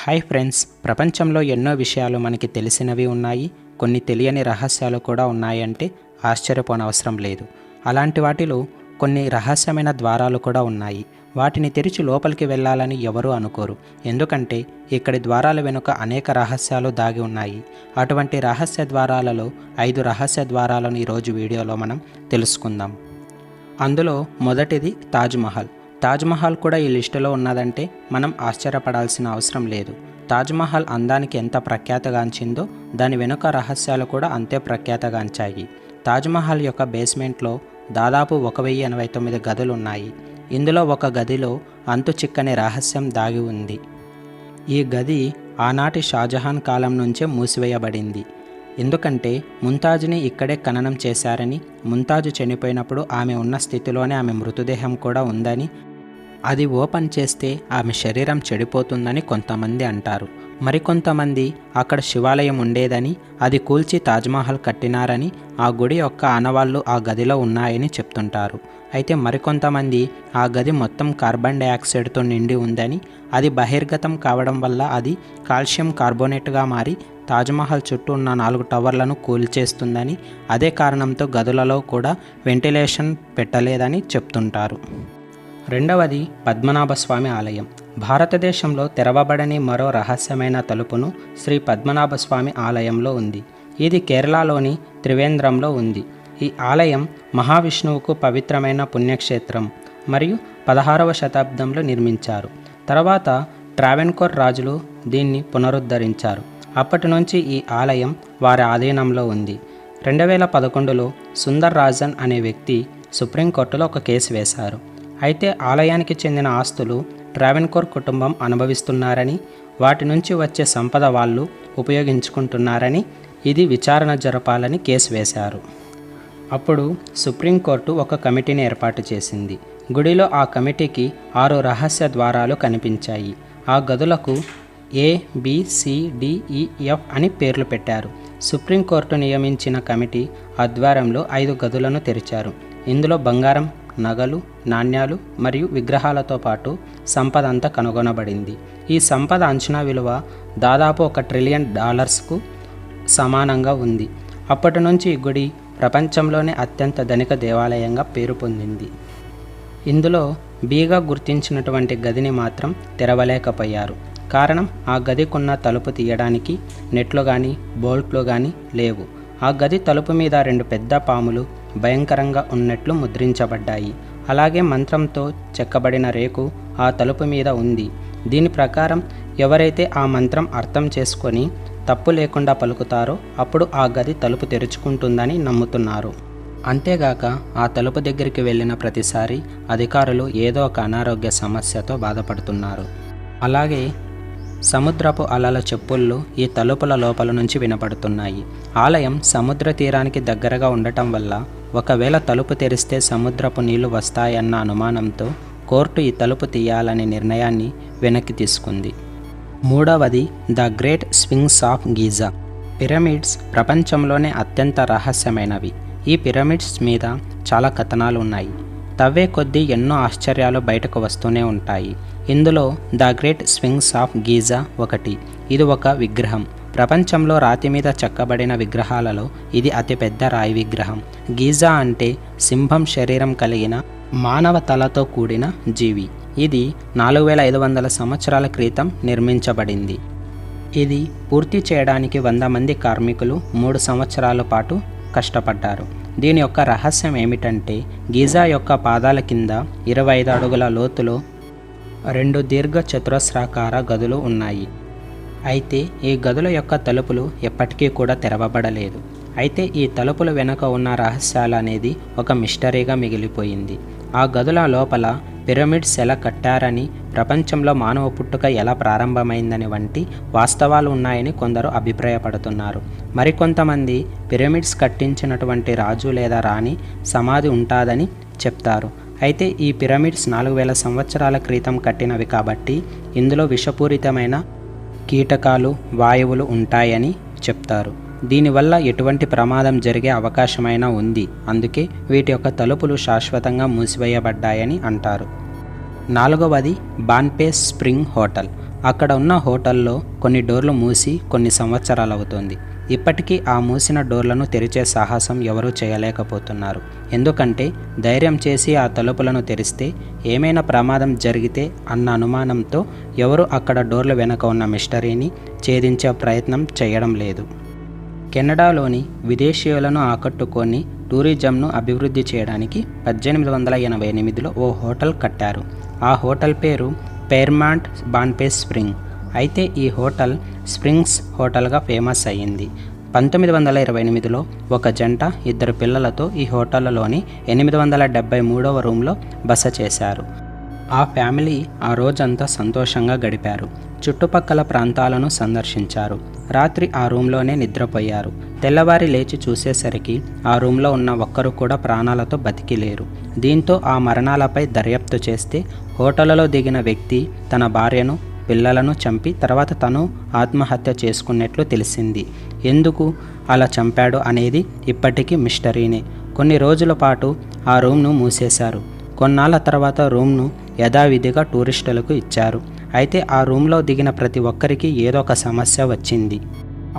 Hi friends, ప్రపంచంలో ఎన్నో విషయాలు మనకి తెలిసినవి ఉన్నాయి, కొన్ని తెలియని రహస్యాలు కూడా ఉన్నాయంటే ఆశ్చర్యపోనవసరం లేదు. అలాంటి వాటిలో కొన్ని రహస్యమైన ద్వారాలు కూడా ఉన్నాయి. వాటిని తెరిచి లోపలికి వెళ్ళాలని ఎవరూ అనుకోరు, ఎందుకంటే ఇక్కడి ద్వారాల వెనుక అనేక రహస్యాలు దాగి ఉన్నాయి. అటువంటి రహస్య ద్వారాలలో 5 రహస్య ద్వారాలను ఈరోజు వీడియోలో మనం తెలుసుకుందాం. అందులో మొదటిది తాజ్మహల్. తాజ్మహల్ కూడా ఈ లిస్టులో ఉన్నదంటే మనం ఆశ్చర్యపడాల్సిన అవసరం లేదు. తాజ్మహల్ అందానికి ఎంత ప్రఖ్యాతగాంచిందో దాని వెనుక రహస్యాలు కూడా అంతే ప్రఖ్యాతగాంచాయి. తాజ్మహల్ యొక్క బేస్మెంట్లో దాదాపు 1089 గదులు ఉన్నాయి. ఇందులో ఒక గదిలో అంతు చిక్కని రహస్యం దాగి ఉంది. ఈ గది ఆనాటి షాజహాన్ కాలం నుంచే మూసివేయబడింది. ఎందుకంటే ముంతాజ్ని ఇక్కడే ఖననం చేశారని, ముంతాజు చనిపోయినప్పుడు ఆమె ఉన్న స్థితిలోనే ఆమె మృతదేహం కూడా ఉందని, అది ఓపెన్ చేస్తే ఆమె శరీరం చెడిపోతుందని కొంతమంది అంటారు. మరికొంతమంది అక్కడ శివాలయం ఉండేదని, అది కూల్చి తాజ్మహల్ కట్టినారని, ఆ గుడి యొక్క ఆనవాళ్ళు ఆ గదిలో ఉన్నాయని చెప్తుంటారు. అయితే మరికొంతమంది ఆ గది మొత్తం కార్బన్ డయాక్సైడ్తో నిండి ఉందని, అది బహిర్గతం కావడం వల్ల అది కాల్షియం కార్బోనేట్గా మారి తాజ్మహల్ చుట్టూ ఉన్న 4 టవర్లను కూల్చేస్తుందని, అదే కారణంతో గదులలో కూడా వెంటిలేషన్ పెట్టలేదని చెప్తుంటారు. రెండవది పద్మనాభస్వామి ఆలయం. భారతదేశంలో తెరవబడని మరో రహస్యమైన తలుపును శ్రీ పద్మనాభస్వామి ఆలయంలో ఉంది. ఇది కేరళలోని త్రివేంద్రంలో ఉంది. ఈ ఆలయం మహావిష్ణువుకు పవిత్రమైన పుణ్యక్షేత్రం మరియు 16వ శతాబ్దంలో నిర్మించారు. తర్వాత ట్రావెన్కోర్ రాజులు దీన్ని పునరుద్ధరించారు. అప్పటి నుంచి ఈ ఆలయం వారి ఆధీనంలో ఉంది. 2011లో సుందర్ రాజన్ అనే వ్యక్తి సుప్రీంకోర్టులో ఒక కేసు వేశారు. అయితే ఆలయానికి చెందిన ఆస్తులు ట్రావెన్కోర్ కుటుంబం అనుభవిస్తున్నారని, వాటి నుంచి వచ్చే సంపద వాళ్ళు ఉపయోగించుకుంటున్నారని, ఇది విచారణ జరపాలని కేసు వేశారు. అప్పుడు సుప్రీంకోర్టు ఒక కమిటీని ఏర్పాటు చేసింది. గుడిలో ఆ కమిటీకి 6 రహస్య ద్వారాలు కనిపించాయి. ఆ గదులకు ABCDEF అని పేర్లు పెట్టారు. సుప్రీంకోర్టు నియమించిన కమిటీ ఆ ద్వారంలో 5 గదులను తెరిచారు. ఇందులో బంగారం, నగలు, నాణ్యాలు మరియు విగ్రహాలతో పాటు సంపద అంతా కనుగొనబడింది. ఈ సంపద అంచనా విలువ దాదాపు $1 ట్రిలియన్ సమానంగా ఉంది. అప్పటి నుంచి ఈ గుడి ప్రపంచంలోనే అత్యంత ధనిక దేవాలయంగా పేరు పొందింది. ఇందులో బీగా గుర్తించినటువంటి గదిని మాత్రం తెరవలేకపోయారు. కారణం, ఆ గదికున్న తలుపు తీయడానికి నెట్లు కానీ బోల్ట్లు కానీ లేవు. ఆ గది తలుపు మీద 2 పెద్ద పాములు భయంకరంగా ఉన్నట్లు ముద్రించబడ్డాయి. అలాగే మంత్రంతో చెక్కబడిన రేకు ఆ తలుపు మీద ఉంది. దీని ప్రకారం ఎవరైతే ఆ మంత్రం అర్థం చేసుకొని తప్పు లేకుండా పలుకుతారో అప్పుడు ఆ గది తలుపు తెరుచుకుంటుందని నమ్ముతున్నారు. అంతేగాక ఆ తలుపు దగ్గరికి వెళ్ళిన ప్రతిసారి అధికారులు ఏదో ఒక అనారోగ్య సమస్యతో బాధపడుతున్నారు. అలాగే సముద్రపు అలల చెప్పుళ్ళు ఈ తలుపుల లోపల నుంచి వినపడుతున్నాయి. ఆలయం సముద్ర తీరానికి దగ్గరగా ఉండటం వల్ల ఒకవేళ తలుపు తెరిస్తే సముద్రపు నీళ్లు వస్తాయన్న అనుమానంతో కోర్టు ఈ తలుపు తీయాలనే నిర్ణయాన్ని వెనక్కి తీసుకుంది. మూడవది the great sphinx of Giza. Pyramids ప్రపంచంలోనే అత్యంత రహస్యమైనవి. ఈ పిరమిడ్స్ మీద చాలా కథనాలు ఉన్నాయి. తవ్వే కొద్దీ ఎన్నో ఆశ్చర్యాలు బయటకు వస్తూనే ఉంటాయి. ఇందులో the great sphinx of Giza ఒకటి. ఇది ఒక విగ్రహం. ప్రపంచంలో రాతి మీద చెక్కబడిన విగ్రహాలలో ఇది అతిపెద్ద రాయి విగ్రహం. గీజా అంటే సింహం శరీరం కలిగిన మానవ తలతో కూడిన జీవి. ఇది 4500 సంవత్సరాల క్రితం నిర్మించబడింది. ఇది పూర్తి చేయడానికి 100 మంది కార్మికులు 3 సంవత్సరాల పాటు కష్టపడ్డారు. దీని యొక్క రహస్యం ఏమిటంటే, గీజా యొక్క పాదాల కింద 25 అడుగుల లోతులో 2 దీర్ఘ చతురస్రాకార గదులు ఉన్నాయి. అయితే ఈ గదుల యొక్క తలుపులు ఎప్పటికీ కూడా తెరవబడలేదు. అయితే ఈ తలుపుల వెనుక ఉన్న రహస్యాలు అనేది ఒక మిస్టరీగా మిగిలిపోయింది. ఆ గదుల లోపల పిరమిడ్స్ ఎలా కట్టారని, ప్రపంచంలో మానవ పుట్టుక ఎలా ప్రారంభమైందని వంటి వాస్తవాలు ఉన్నాయని కొందరు అభిప్రాయపడుతున్నారు. మరికొంతమంది పిరమిడ్స్ కట్టించినటువంటి రాజు లేదా రాణి సమాధి ఉంటాదని చెప్తారు. అయితే ఈ పిరమిడ్స్ 4000 సంవత్సరాల క్రితం కట్టినవి కాబట్టి ఇందులో విషపూరితమైన కీటకాలు, వాయువులు ఉంటాయని చెప్తారు. దీనివల్ల ఎటువంటి ప్రమాదం జరిగే అవకాశమైనా ఉంది. అందుకే వీటి యొక్క తలుపులు శాశ్వతంగా మూసివేయబడ్డాయని అంటారు. 4వది బాన్పే స్ప్రింగ్ హోటల్. అక్కడ ఉన్న హోటల్లో కొన్ని డోర్లు మూసి కొన్ని సంవత్సరాలు అవుతోంది. ఇప్పటికీ ఆ మూసిన డోర్లను తెరిచే సాహసం ఎవరూ చేయలేకపోతున్నారు. ఎందుకంటే ధైర్యం చేసి ఆ తలుపులను తెరిస్తే ఏమైనా ప్రమాదం జరిగితే అన్న అనుమానంతో ఎవరు అక్కడ డోర్ల వెనక ఉన్న మిస్టరీని ఛేదించే ప్రయత్నం చేయడం లేదు. కెనడాలోని విదేశీయులను ఆకట్టుకొని టూరిజంను అభివృద్ధి చేయడానికి 1888లో ఓ హోటల్ కట్టారు. ఆ హోటల్ పేరు ఫెయిర్మాంట్ బాన్ఫే స్ప్రింగ్. అయితే ఈ హోటల్ స్ప్రింగ్స్ హోటల్గా ఫేమస్ అయ్యింది. 1928లో ఒక జంట 2 పిల్లలతో ఈ హోటల్లోని 873వ రూమ్లో బస చేశారు. ఆ ఫ్యామిలీ ఆ రోజంతా సంతోషంగా గడిపారు. చుట్టుపక్కల ప్రాంతాలను సందర్శించారు. రాత్రి ఆ రూమ్లోనే నిద్రపోయారు. తెల్లవారి లేచి చూసేసరికి ఆ రూమ్లో ఉన్న ఒక్కరు కూడా ప్రాణాలతో బతికి లేరు. దీంతో ఆ మరణాలపై దర్యాప్తు చేస్తే హోటల్లో దిగిన వ్యక్తి తన భార్యను పిల్లలను చంపి తర్వాత తను ఆత్మహత్య చేసుకున్నట్లు తెలిసింది. ఎందుకు అలా చంపాడు అనేది ఇప్పటికీ మిస్టరీనే. కొన్ని రోజుల పాటు ఆ రూమ్ను మూసేశారు. కొన్నాళ్ళ తర్వాత రూమ్ను యథావిధిగా టూరిస్టులకు ఇచ్చారు. అయితే ఆ రూమ్లో దిగిన ప్రతి ఒక్కరికి ఏదో ఒక సమస్య వచ్చింది.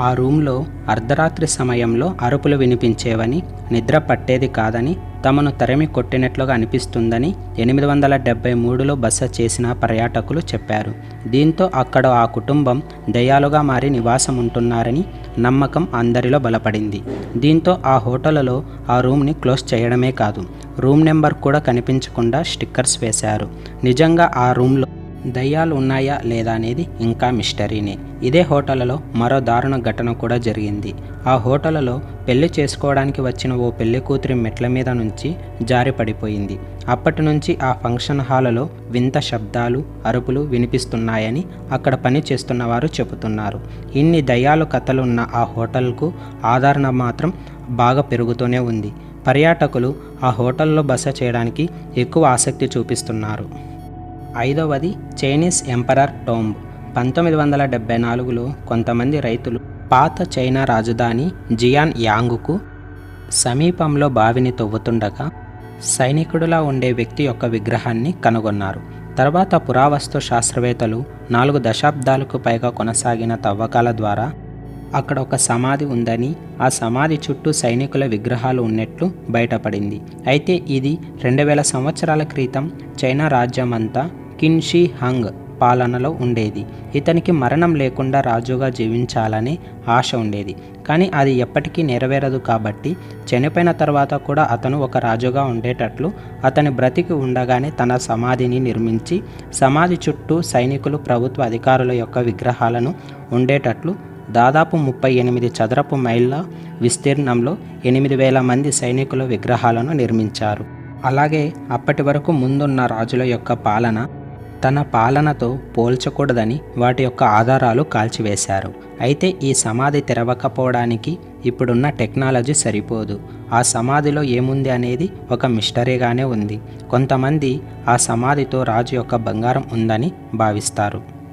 ఆ రూమ్లో అర్ధరాత్రి సమయంలో అరుపులు వినిపించేవని, నిద్ర పట్టేది కాదని, తమను తరిమి కొట్టినట్లుగా అనిపిస్తుందని 873లో బస చేసిన పర్యాటకులు చెప్పారు. దీంతో అక్కడ ఆ కుటుంబం దయ్యాలుగా మారి నివాసం ఉంటున్నారని నమ్మకం అందరిలో బలపడింది. దీంతో ఆ హోటల్లో ఆ రూమ్ని క్లోజ్ చేయడమే కాదు, రూమ్ నెంబర్ కూడా కనిపించకుండా స్టిక్కర్స్ వేశారు. నిజంగా ఆ రూమ్లో దయ్యాలు ఉన్నాయా లేదా అనేది ఇంకా మిస్టరీనే. ఇదే హోటల్లో మరో దారుణ ఘటన కూడా జరిగింది. ఆ హోటల్లో పెళ్లి చేసుకోవడానికి వచ్చిన ఓ పెళ్లి కూతురి మెట్ల మీద నుంచి జారి పడిపోయింది. అప్పటి నుంచి ఆ ఫంక్షన్ హాల్లో వింత శబ్దాలు, అరుపులు వినిపిస్తున్నాయని అక్కడ పని చేస్తున్న వారు చెబుతున్నారు. ఇన్ని దయ్యాలు కథలున్న ఆ హోటల్కు ఆదరణ మాత్రం బాగా పెరుగుతూనే ఉంది. పర్యాటకులు ఆ హోటల్లో బస చేయడానికి ఎక్కువ ఆసక్తి చూపిస్తున్నారు. 5వది చైనీస్ ఎంపరర్ టోంబ్. 1974లో కొంతమంది రైతులు పాత చైనా రాజధాని జియాన్ యాంగ్కు సమీపంలో బావిని తవ్వుతుండగా సైనికుడిలా ఉండే వ్యక్తి యొక్క విగ్రహాన్ని కనుగొన్నారు. తర్వాత పురావస్తు శాస్త్రవేత్తలు 4 దశాబ్దాలకు పైగా కొనసాగిన తవ్వకాల ద్వారా అక్కడ ఒక సమాధి ఉందని, ఆ సమాధి చుట్టూ సైనికుల విగ్రహాలు ఉన్నట్లు బయటపడింది. అయితే ఇది 2000 సంవత్సరాల క్రితం చైనా రాజ్యమంతా కిన్ షీ హంగ్ పాలనలో ఉండేది. ఇతనికి మరణం లేకుండా రాజుగా జీవించాలనే ఆశ ఉండేది. కానీ అది ఎప్పటికీ నెరవేరదు. కాబట్టి చనిపోయిన తర్వాత కూడా అతను ఒక రాజుగా ఉండేటట్లు అతని బ్రతికి ఉండగానే తన సమాధిని నిర్మించి సమాధి చుట్టూ సైనికులు, ప్రభుత్వ అధికారుల యొక్క విగ్రహాలను ఉండేటట్లు దాదాపు 38 చదరపు మైళ్ళ విస్తీర్ణంలో 8000 మంది సైనికుల విగ్రహాలను నిర్మించారు. అలాగే అప్పటి వరకు ముందున్న రాజుల యొక్క పాలన తన పాలనతో పోల్చకూడదని వాటి యొక్క ఆధారాలు కాల్చివేశారు. అయితే ఈ సమాధి తెరవకపోవడానికి ఇప్పుడున్న టెక్నాలజీ సరిపోదు. ఆ సమాధిలో ఏముంది అనేది ఒక మిస్టరీగానే ఉంది. కొంతమంది ఆ సమాధితో రాజు యొక్క బంగారం ఉందని భావిస్తారు.